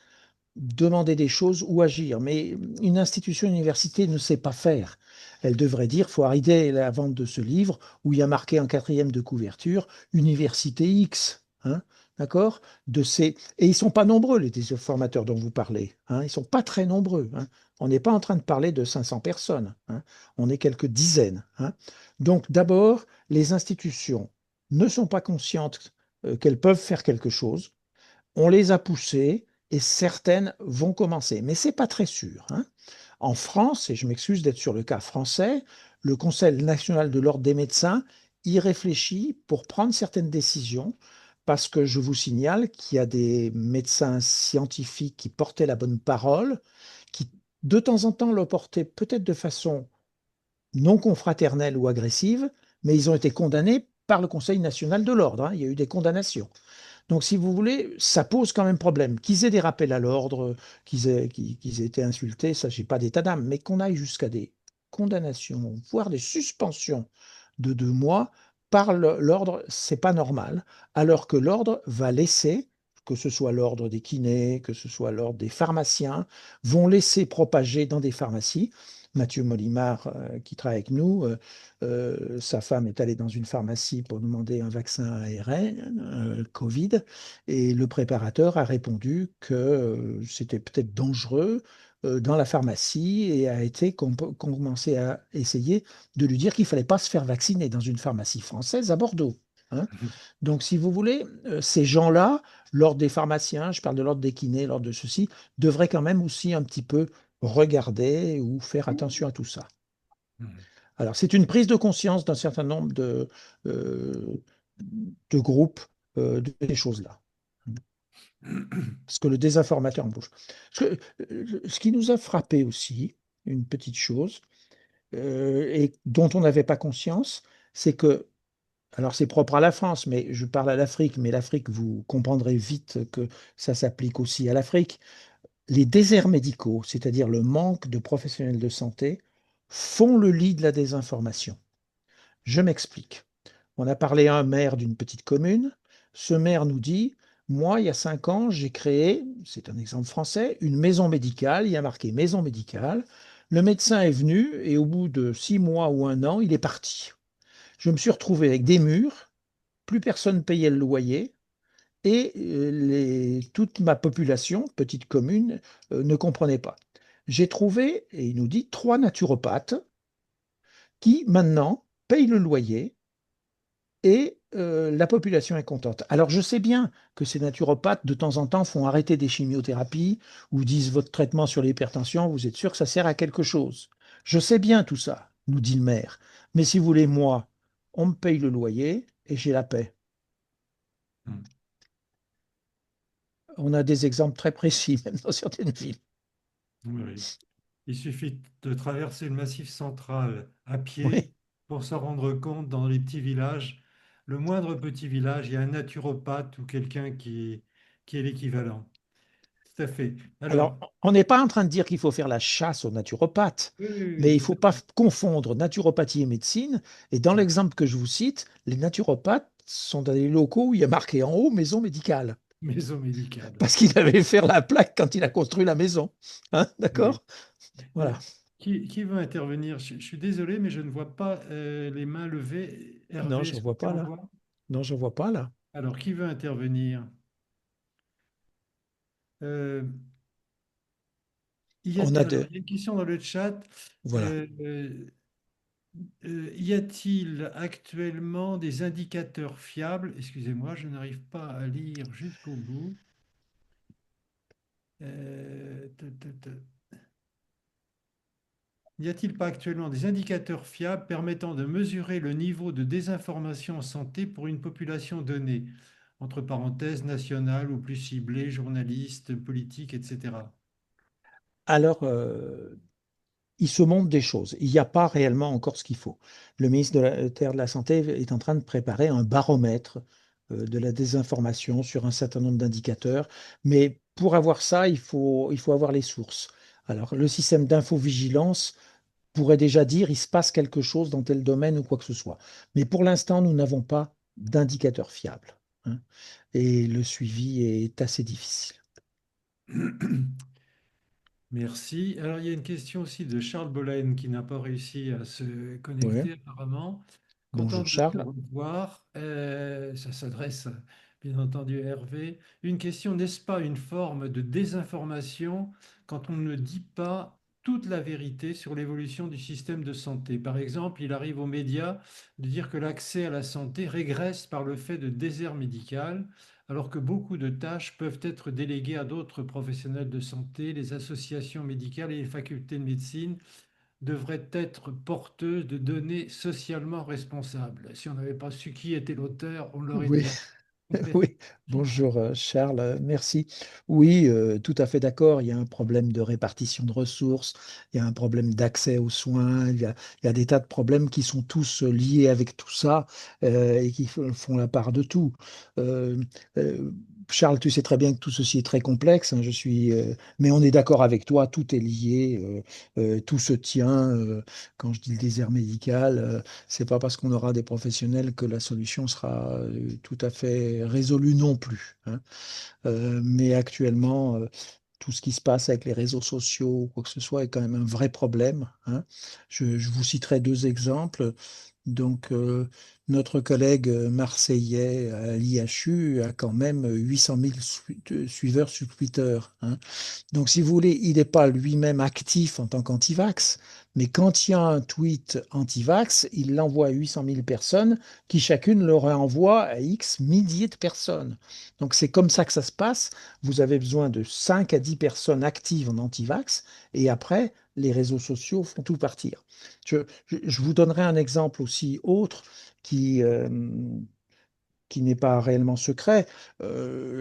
demander des choses ou agir. Mais une institution, une université ne sait pas faire. Elle devrait dire, faut arrêter la vente de ce livre où il y a marqué en quatrième de couverture, Université X. Hein, d'accord? Et ils ne sont pas nombreux, les formateurs dont vous parlez. Hein, ils ne sont pas très nombreux. Hein. On n'est pas en train de parler de 500 personnes. Hein. On est quelques dizaines. Hein. Donc d'abord, les institutions ne sont pas conscientes qu'elles peuvent faire quelque chose. On les a poussées et certaines vont commencer, mais c'est pas très sûr. Hein. En France, et je m'excuse d'être sur le cas français, le Conseil national de l'ordre des médecins irréfléchi pour prendre certaines décisions, parce que je vous signale qu'il y a des médecins scientifiques qui portaient la bonne parole, qui de temps en temps le portaient peut-être de façon non confraternelle ou agressive, mais ils ont été condamnés par le Conseil national de l'ordre, hein. Il y a eu des condamnations. Donc, si vous voulez, ça pose quand même problème. Qu'ils aient des rappels à l'ordre, qu'ils aient été insultés, ça, j'ai pas d'état d'âme, mais qu'on aille jusqu'à des condamnations, voire des suspensions de 2 mois par l'ordre, c'est pas normal. Alors que l'ordre va laisser, que ce soit l'ordre des kinés, que ce soit l'ordre des pharmaciens, vont laisser propager dans des pharmacies. Mathieu Molimar, qui travaille avec nous, sa femme est allée dans une pharmacie pour demander un vaccin ARN, Covid, et le préparateur a répondu que c'était peut-être dangereux dans la pharmacie et a été commencé à essayer de lui dire qu'il ne fallait pas se faire vacciner dans une pharmacie française à Bordeaux, hein. Donc, si vous voulez, ces gens-là, l'ordre des pharmaciens, je parle de l'ordre des kinés, l'ordre de ceci, devraient quand même aussi un petit peu regarder ou faire attention à tout ça. Alors, c'est une prise de conscience d'un certain nombre euh, de groupes de ces choses-là. Parce que le désinformateur en bouge. Ce qui nous a frappé aussi, une petite chose, et dont on n'avait pas conscience, c'est que, alors c'est propre à la France, mais je parle à l'Afrique, mais l'Afrique, vous comprendrez vite que ça s'applique aussi à l'Afrique. Les déserts médicaux, c'est-à-dire le manque de professionnels de santé, font le lit de la désinformation. Je m'explique. On a parlé à un maire d'une petite commune. Ce maire nous dit, moi, il y a 5 ans, j'ai créé, c'est un exemple français, une maison médicale. Il y a marqué maison médicale. Le médecin est venu et au bout de 6 mois ou un an, il est parti. Je me suis retrouvé avec des murs, plus personne payait le loyer et toute ma population, petite commune, ne comprenait pas. J'ai trouvé, et il nous dit, 3 naturopathes qui maintenant payent le loyer et la population est contente. Alors je sais bien que ces naturopathes, de temps en temps, font arrêter des chimiothérapies ou disent votre traitement sur l'hypertension, vous êtes sûr que ça sert à quelque chose. Je sais bien tout ça, nous dit le maire. Mais si vous voulez, moi, on me paye le loyer et j'ai la paix. On a des exemples très précis, même dans certaines villes. Oui. Il suffit de traverser le Massif central à pied Oui. pour s'en rendre compte dans les petits villages. Le moindre petit village, il y a un naturopathe ou quelqu'un qui est l'équivalent. Tout à fait. Alors, Alors, on n'est pas en train de dire qu'il faut faire la chasse aux naturopathes, oui, oui, mais oui, il ne tout faut à pas fait. confondre naturopathie et médecine. Et dans l'exemple que je vous cite, les naturopathes sont dans des locaux où il y a marqué en haut maison médicale, Maison médicale. parce qu'il avait fait la plaque quand il a construit la maison. Hein, Oui. d'accord? Euh, Voilà. qui veut intervenir? Je suis désolé, mais je ne vois pas les mains levées. Non, Hervé, je est-ce ne que vois tu pas en là. vois? Non, je ne vois pas là. Alors, qui veut intervenir? Euh, On a alors, de. il y a une question dans le chat. Voilà. Euh, y a-t-il actuellement des indicateurs fiables? Excusez-moi, je n'arrive pas à lire jusqu'au bout. Euh, ta, ta, ta. N'y a-t-il pas actuellement des indicateurs fiables permettant de mesurer le niveau de désinformation en santé pour une population donnée? Entre parenthèses, nationale ou plus ciblée, journalistes, politiques, etc. Alors, il se montre des choses. Il n'y a pas réellement encore ce qu'il faut. Le ministre de la Santé est en train de préparer un baromètre de la désinformation sur un certain nombre d'indicateurs. Mais pour avoir ça, il faut avoir les sources. Alors, le système d'infovigilance pourrait déjà dire il se passe quelque chose dans tel domaine ou quoi que ce soit. Mais pour l'instant, nous n'avons pas d'indicateur fiable, hein. Et le suivi est assez difficile. Merci. Alors, il y a une question aussi de Charles Bollen qui n'a pas réussi à se Oui. connecter apparemment. Content Bonjour de te Charles. revoir. Ça s'adresse bien entendu à Hervé. Une question, n'est-ce pas une forme de désinformation quand on ne dit pas toute la vérité sur l'évolution du système de santé? Par exemple, il arrive aux médias de dire que l'accès à la santé régresse par le fait de désert médical, alors que beaucoup de tâches peuvent être déléguées à d'autres professionnels de santé, les associations médicales et les facultés de médecine devrait être porteuse de données socialement responsables. Si on n'avait pas su qui était l'auteur, on l'aurait Oui. déjà fait. Oui, bonjour Charles, merci. Oui, tout à fait d'accord. Il y a un problème de répartition de ressources, il y a un problème d'accès aux soins, il y a des tas de problèmes qui sont tous liés avec tout ça et qui font la part de tout. Euh, euh, Charles, tu sais très bien que tout ceci est très complexe, hein, mais on est d'accord avec toi, tout est lié, tout se tient. Quand je dis le désert médical, c'est pas parce qu'on aura des professionnels que la solution sera tout à fait résolue non plus, hein. Mais actuellement, tout ce qui se passe avec les réseaux sociaux ou quoi que ce soit est quand même un vrai problème, hein. Je vous citerai deux exemples. Donc, notre collègue marseillais à l'IHU a quand même 800 000 suiveurs sur Twitter, hein. Donc, si vous voulez, il n'est pas lui-même actif en tant qu'antivax, mais quand il y a un tweet antivax, il l'envoie à 800 000 personnes qui chacune le renvoie à X milliers de personnes. Donc, c'est comme ça que ça se passe. Vous avez besoin de 5 à 10 personnes actives en antivax et après, les réseaux sociaux font tout partir. Je vous donnerai un exemple aussi autre qui, euh, qui n'est pas réellement secret.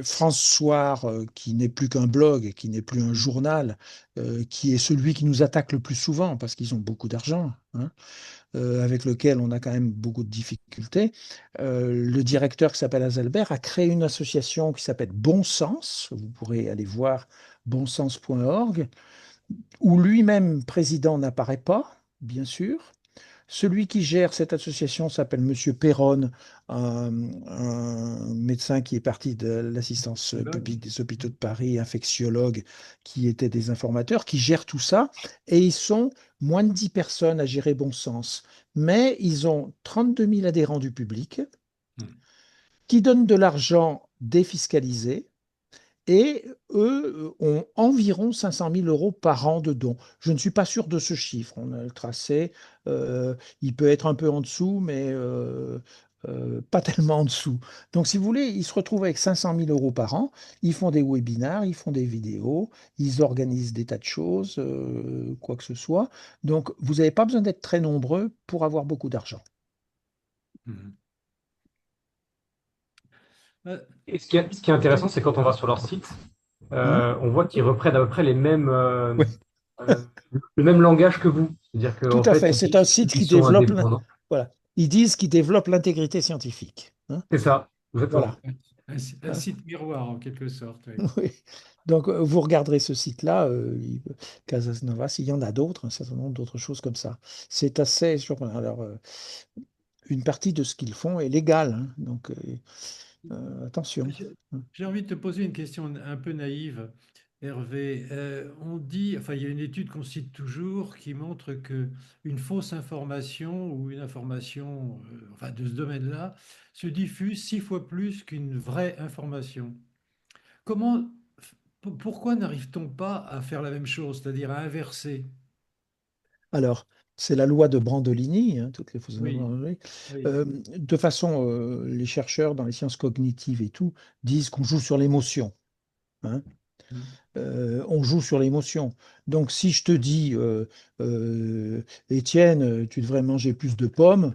France Soir, qui n'est plus qu'un blog, qui n'est plus un journal, qui est celui qui nous attaque le plus souvent parce qu'ils ont beaucoup d'argent, hein, avec lequel on a quand même beaucoup de difficultés. Le directeur qui s'appelle Azelbert a créé une association qui s'appelle Bon Sens. Vous pourrez aller voir bonsens.org, où lui-même président n'apparaît pas, bien sûr. Celui qui gère cette association s'appelle Monsieur Perron, un médecin qui est parti de l'assistance Psychologue. publique des hôpitaux de Paris, infectiologue, qui était des informateurs, qui gère tout ça. Et ils sont moins de 10 personnes à gérer Bon Sens. Mais ils ont 32 000 adhérents du public Hmm. qui donnent de l'argent défiscalisé et eux ont environ 500 000 euros par an de dons. Je ne suis pas sûr de ce chiffre. On a le tracé. Il peut être un peu en dessous, mais pas tellement en dessous. Donc, si vous voulez, ils se retrouvent avec 500 000 euros par an. Ils font des webinaires, ils font des vidéos, ils organisent des tas de choses, quoi que ce soit. Donc, vous n'avez pas besoin d'être très nombreux pour avoir beaucoup d'argent, Mhm. Euh, Et ce qui est intéressant, c'est quand on va sur leur site, hein. on voit qu'ils reprennent à peu près Oui, euh, le même langage que vous. C'est-à-dire tout qu'en à fait, fait. ils C'est un disent site qu'ils qui sont développe, indépendants. voilà. Ils disent qu'ils développent l'intégrité scientifique, hein. C'est ça, exactement. Voilà. un Hein. site miroir en quelque sorte. Oui. Oui. Donc, vous regarderez ce site-là, Casas Novas, il y en a d'autres, un certain nombre d'autres choses comme ça. C'est assez surprenant. Alors, une partie de ce qu'ils font est légale, hein, donc attention. J'ai j'ai envie de te poser une question un peu naïve, Hervé. On dit, enfin, il y a une étude qu'on cite toujours qui montre que une fausse information ou une information, enfin, de ce domaine-là, se diffuse 6 fois plus qu'une vraie information. Comment, pourquoi n'arrive-t-on pas à faire la même chose, c'est-à-dire à inverser? Alors, c'est la loi de Brandolini, hein, toutes les fausses Oui, Brandolini. oui. De façon, les chercheurs dans les sciences cognitives et tout disent qu'on joue sur l'émotion, hein. Mm. On joue sur l'émotion. Donc, si je te dis, Étienne, tu devrais manger plus de pommes,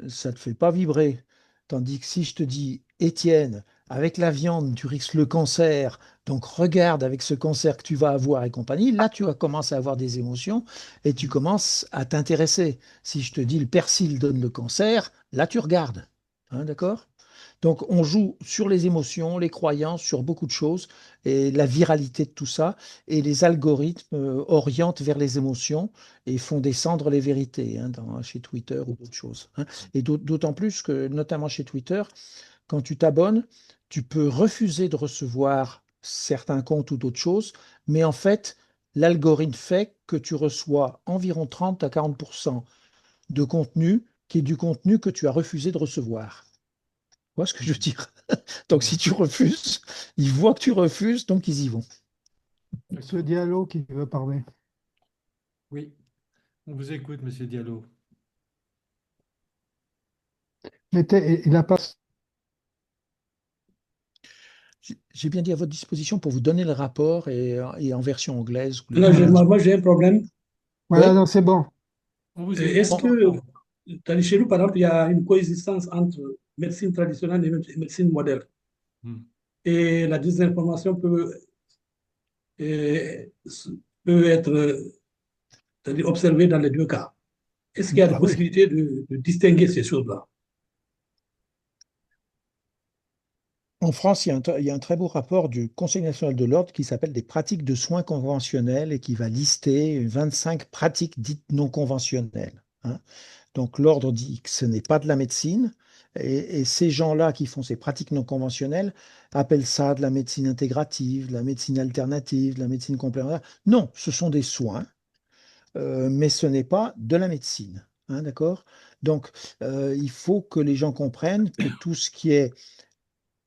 ça ne te fait pas vibrer. Tandis que si je te dis, Étienne, avec la viande, tu risques le cancer, donc regarde avec ce cancer que tu vas avoir et compagnie, là, tu vas commencer à avoir des émotions et tu commences à t'intéresser. Si je te dis, le persil donne le cancer, là, tu regardes. Hein, d'accord? Donc, on joue sur les émotions, les croyances, sur beaucoup de choses et la viralité de tout ça. Et les algorithmes orientent vers les émotions et font descendre les vérités, hein, chez Twitter ou d'autres choses, hein. Et d'autant plus que, notamment chez Twitter, quand tu t'abonnes, tu peux refuser de recevoir certains comptes ou d'autres choses, mais en fait, l'algorithme fait que tu reçois environ 30 à 40% de contenu qui est du contenu que tu as refusé de recevoir. Tu vois ce que je veux dire? Donc, si Mhm. tu refuses, ils voient que tu refuses, donc ils y vont. Monsieur D'accord. Diallo qui veut parler. Oui, on vous écoute, Monsieur Diallo. Il n'a pas. J'ai bien dit à votre disposition pour vous donner le rapport et en version anglaise ou les Non, traductions. moi, j'ai un problème. Voilà, Oui, non, c'est bon. On vous Est-ce écoute. bon, que, chez nous, par exemple, il y a une coexistence entre médecine traditionnelle et médecine moderne? Hmm. Et la désinformation euh, peut être c'est-à-dire observée dans les deux cas. Est-ce qu'il y a des ah oui. possibilités de distinguer ces choses-là? En France, il y a un très beau rapport du Conseil national de l'ordre qui s'appelle des pratiques de soins conventionnels et qui va lister 25 pratiques dites non conventionnelles, hein. Donc l'ordre dit que ce n'est pas de la médecine et ces gens-là qui font ces pratiques non conventionnelles appellent ça de la médecine intégrative, de la médecine alternative, de la médecine complémentaire. Non, ce sont des soins, mais ce n'est pas de la médecine, hein, d'accord? Donc il faut que les gens comprennent que tout ce qui est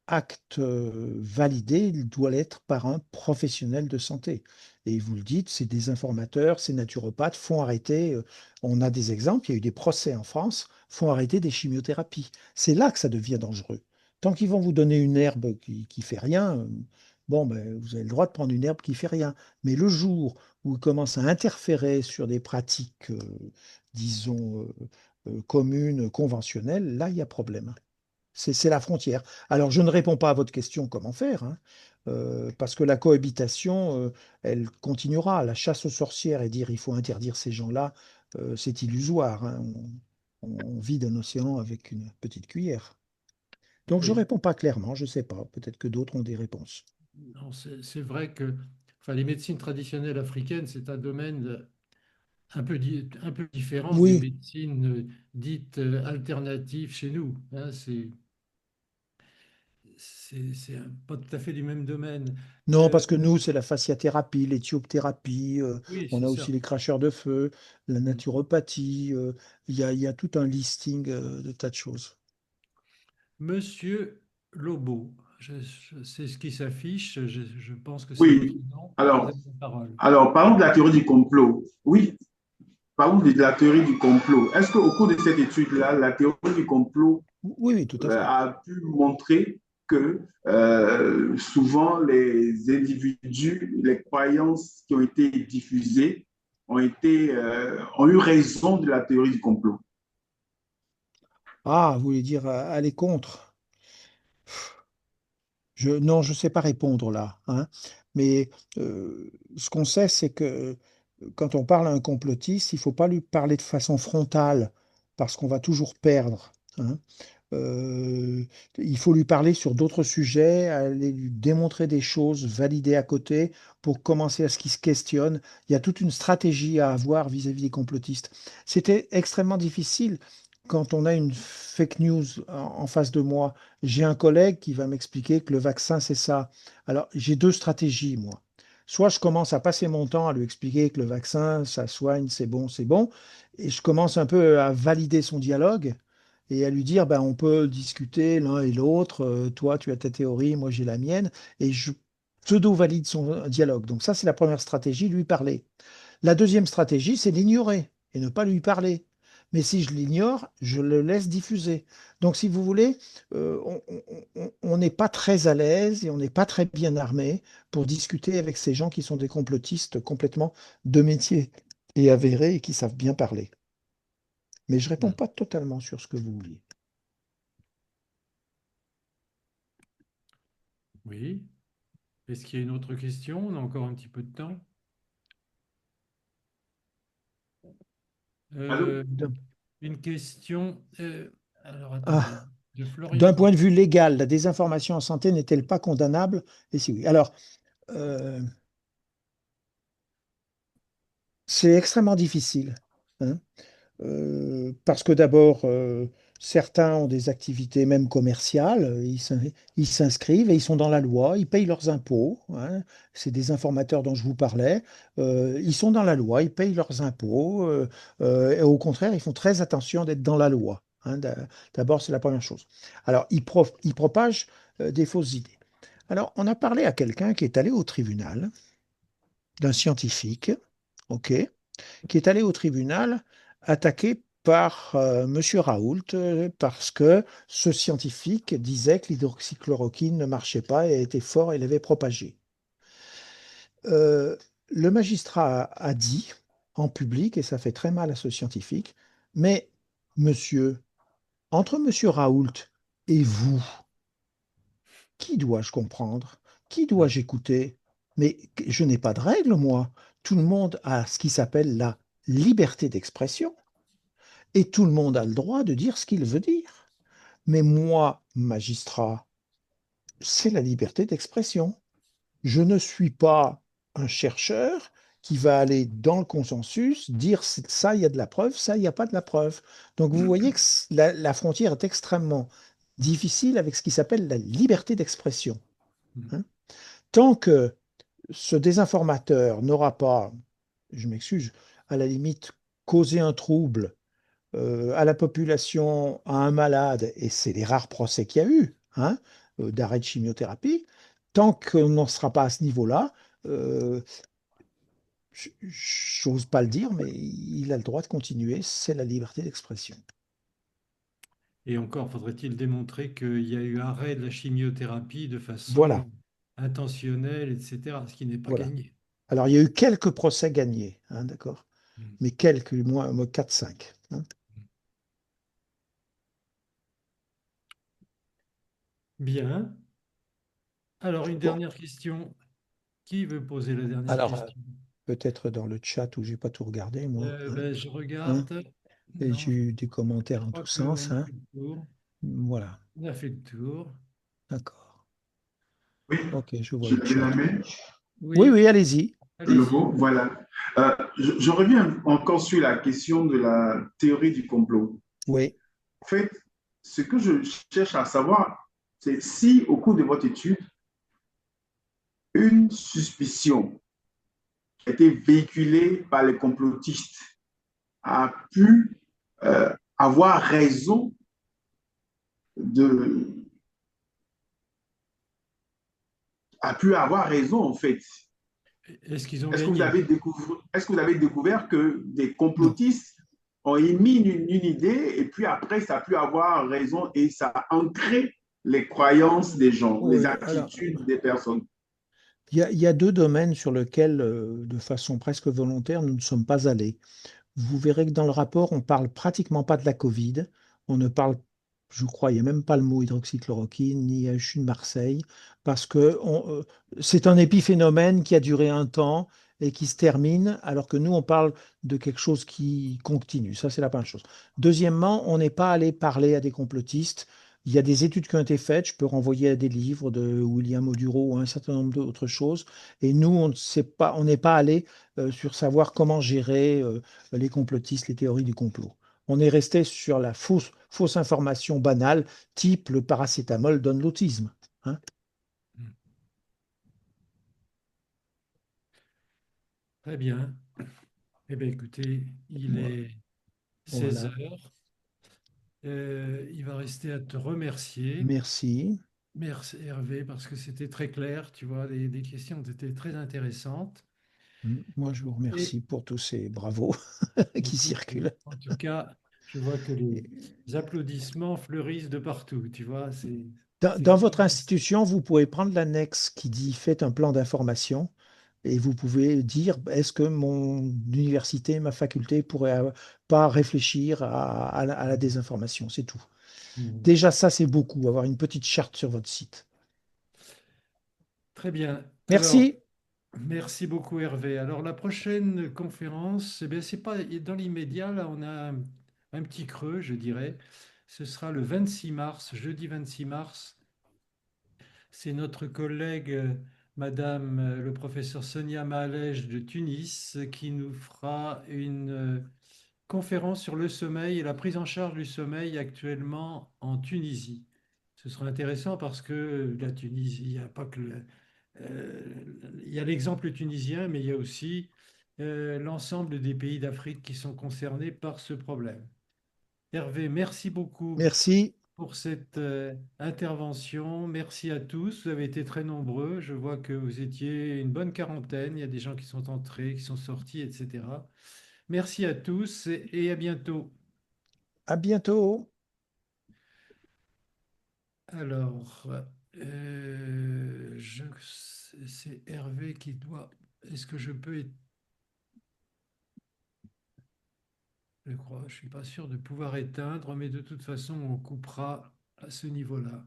acte validé, il doit l'être par un professionnel de santé. Et vous le dites, ces désinformateurs, ces naturopathes font arrêter, on a des exemples, il y a eu des procès en France, font arrêter des chimiothérapies. C'est là que ça devient dangereux. Tant qu'ils vont vous donner une herbe qui fait rien, bon, ben, vous avez le droit de prendre une herbe qui fait rien. Mais le jour où ils commencent à interférer sur des pratiques, disons, communes, conventionnelles, là, il y a problème. C'est la frontière. Alors, je ne réponds pas à votre question comment faire, hein, parce que la cohabitation, elle continuera. La chasse aux sorcières et dire il faut interdire ces gens-là, c'est illusoire, hein. On vide un océan avec une petite cuillère. Donc, je ne Oui. réponds pas clairement, je ne sais pas. Peut-être que d'autres ont des réponses. Non, c'est vrai que enfin, les médecines traditionnelles africaines, c'est un domaine un peu différent des Oui, médecines dites alternatives chez nous, hein. Pas tout à fait du même domaine. non, Euh, parce que nous, c'est la fasciathérapie, l'éthiothérapie, oui, on c'est a aussi ça. les cracheurs de feu, la naturopathie, il y a tout un listing de tas de choses. Monsieur Lobo, c'est ce qui s'affiche. Je pense que c'est votre Oui, nom. Vous alors, avez la parole. parlons de la théorie du complot. Oui, parlons de la théorie du complot. Est-ce qu'au cours de cette étude-là, la théorie du complot Oui, oui, tout à fait. a pu montrer que souvent les individus, les croyances qui ont été diffusées ont eu raison de la théorie du complot? Ah, vous voulez dire aller contre? Non, je ne sais pas répondre là, hein. Mais ce qu'on sait, c'est que quand on parle à un complotiste, il ne faut pas lui parler de façon frontale, parce qu'on va toujours perdre, hein. Euh, il faut lui parler sur d'autres sujets, aller lui démontrer des choses, valider à côté pour commencer à ce qu'il se questionne. Il y a toute une stratégie à avoir vis-à-vis des complotistes. C'était extrêmement difficile quand on a une fake news en face de moi. J'ai un collègue qui va m'expliquer que le vaccin, c'est ça. Alors, j'ai deux stratégies, moi. Soit je commence à passer mon temps à lui expliquer que le vaccin, ça soigne, c'est bon, et je commence un peu à valider son dialogue et à lui dire, ben, on peut discuter l'un et l'autre, toi tu as ta théorie, moi j'ai la mienne, et je pseudo-valide son dialogue. Donc ça, c'est la première stratégie, lui parler. La deuxième stratégie, c'est l'ignorer et ne pas lui parler. Mais si je l'ignore, je le laisse diffuser. Donc si vous voulez, on n'est pas très à l'aise et on n'est pas très bien armé pour discuter avec ces gens qui sont des complotistes complètement de métier et avérés et qui savent bien parler. Mais je réponds pas totalement sur ce que vous vouliez. Oui. Est-ce qu'il y a une autre question? On a encore un petit peu de temps. Allô? Euh, une question. Alors attendez, Ah, de Florian d'un point Port. de vue légal, la désinformation en santé n'est-elle pas condamnable? Et si oui. Alors, euh, c'est extrêmement difficile, hein. Parce que d'abord, certains ont des activités même commerciales, ils s'inscrivent et ils sont dans la loi, ils payent leurs impôts, hein. C'est des informateurs dont je vous parlais. Ils sont dans la loi, ils payent leurs impôts, et au contraire, ils font très attention d'être dans la loi, hein. D'abord, c'est la première chose. Alors, ils propagent des fausses idées. Alors, on a parlé à quelqu'un qui est allé au tribunal, d'un scientifique, OK, qui est allé au tribunal attaqué par Monsieur Raoult parce que ce scientifique disait que l'hydroxychloroquine ne marchait pas et était fort et l'avait propagé. Euh, le magistrat a dit, en public, et ça fait très mal à ce scientifique. Mais, monsieur, entre monsieur Raoult et vous, qui dois-je comprendre? Qui dois-je écouter? Mais je n'ai pas de règle, moi. Tout le monde a ce qui s'appelle la liberté d'expression, et tout le monde a le droit de dire ce qu'il veut dire. Mais moi, magistrat, c'est la liberté d'expression. Je ne suis pas un chercheur qui va aller dans le consensus, dire ça, il y a de la preuve, ça, il n'y a pas de la preuve. Donc vous voyez que la frontière est extrêmement difficile avec ce qui s'appelle la liberté d'expression, hein. Tant que ce désinformateur n'aura pas, je m'excuse, à la limite, causé un trouble à la population, à un malade, et c'est les rares procès qu'il y a eu, hein, d'arrêt de chimiothérapie, tant qu'on n'en sera pas à ce niveau-là, euh, j'ose pas le dire, mais il a le droit de continuer, c'est la liberté d'expression. Et encore, faudrait-il démontrer qu'il y a eu arrêt de la chimiothérapie de Voilà, façon intentionnelle, etc., ce qui n'est pas voilà. gagné. Alors, il y a eu quelques procès gagnés, hein, d'accord, Mm. mais quelques, moi 4-5, hein. Bien. Alors, une Bon, dernière question. Qui veut poser la dernière alors, question? peut-être dans le chat où j'ai pas tout regardé, moi, hein, Je hein, regarde. et Non, j'ai eu des je commentaires en crois tous qu'on sens, a hein. fait le tour. Voilà, On a fait le tour. d'accord. Oui, Ok, je vois je le levais chat. la main Oui, Oui, oui, allez-y. de allez-y. nouveau. Voilà. Je reviens encore sur la question de la théorie du complot. Oui, En fait, ce que je cherche à savoir, c'est si au cours de votre étude, une suspicion qui a été véhiculée par les complotistes a pu avoir raison de, a pu avoir raison en fait. Est-ce qu'ils ont Est-ce que vous gagné? avez découvert, est-ce que vous avez découvert que des non. complotistes ont émis une idée et puis après ça a pu avoir raison et ça a ancré les croyances des gens, les Oui, alors, attitudes des personnes. il y a deux domaines sur lesquels, de façon presque volontaire, nous ne sommes pas allés. Vous verrez que dans le rapport, on parle pratiquement pas de la Covid. On ne parle, je crois, il n'y a même pas le mot hydroxychloroquine, ni HU de Marseille, parce que c'est un épiphénomène qui a duré un temps et qui se termine, alors que nous, on parle de quelque chose qui continue. Ça, c'est la première chose. Deuxièmement, on n'est pas allé parler à des complotistes. Il y a des études qui ont été faites, je peux renvoyer à des livres de William Oduro ou un certain nombre d'autres choses. Et nous, on ne sait pas, on n'est pas allé sur savoir comment gérer les complotistes, les théories du complot. On est resté sur la fausse information banale, type le paracétamol donne l'autisme, hein. Très bien. Eh bien, écoutez, il est 16 Voilà. heures. Il va rester à te remercier. Merci. Merci Hervé, parce que c'était très clair, tu vois, les questions étaient très intéressantes. Moi, je vous Et remercie pour tous ces bravos qui écoute, circulent. en tout cas, je vois que les applaudissements fleurissent de partout, tu vois, c'est Dans vraiment votre bien. institution, vous pouvez prendre l'annexe qui dit faites un plan d'information et vous pouvez dire est-ce que mon université, ma faculté pourrait pas réfléchir à la désinformation, c'est tout. Mhm. Déjà, ça, c'est beaucoup, avoir une petite charte sur votre site. Très bien. Alors, Merci. merci beaucoup Hervé. Alors, la prochaine conférence, eh bien, c'est pas dans l'immédiat, là, on a un petit creux, je dirais. Ce sera le 26 mars, jeudi 26 mars. C'est notre collègue, Madame le professeur Sonia Mahalej de Tunis, qui nous fera une conférence sur le sommeil et la prise en charge du sommeil actuellement en Tunisie. Ce sera intéressant parce que la Tunisie, il n'y a pas que il y a l'exemple tunisien, mais il y a aussi l'ensemble des pays d'Afrique qui sont concernés par ce problème. Hervé, merci beaucoup Merci. pour cette intervention. Merci à tous. Vous avez été très nombreux. Je vois que vous étiez une bonne quarantaine. Il y a des gens qui sont entrés, qui sont sortis, etc. Merci à tous et à bientôt. À bientôt. Alors, c'est Hervé qui doit. Est-ce que je peux je crois. Je ne suis pas sûr de pouvoir éteindre, mais de toute façon, on coupera à ce niveau-là.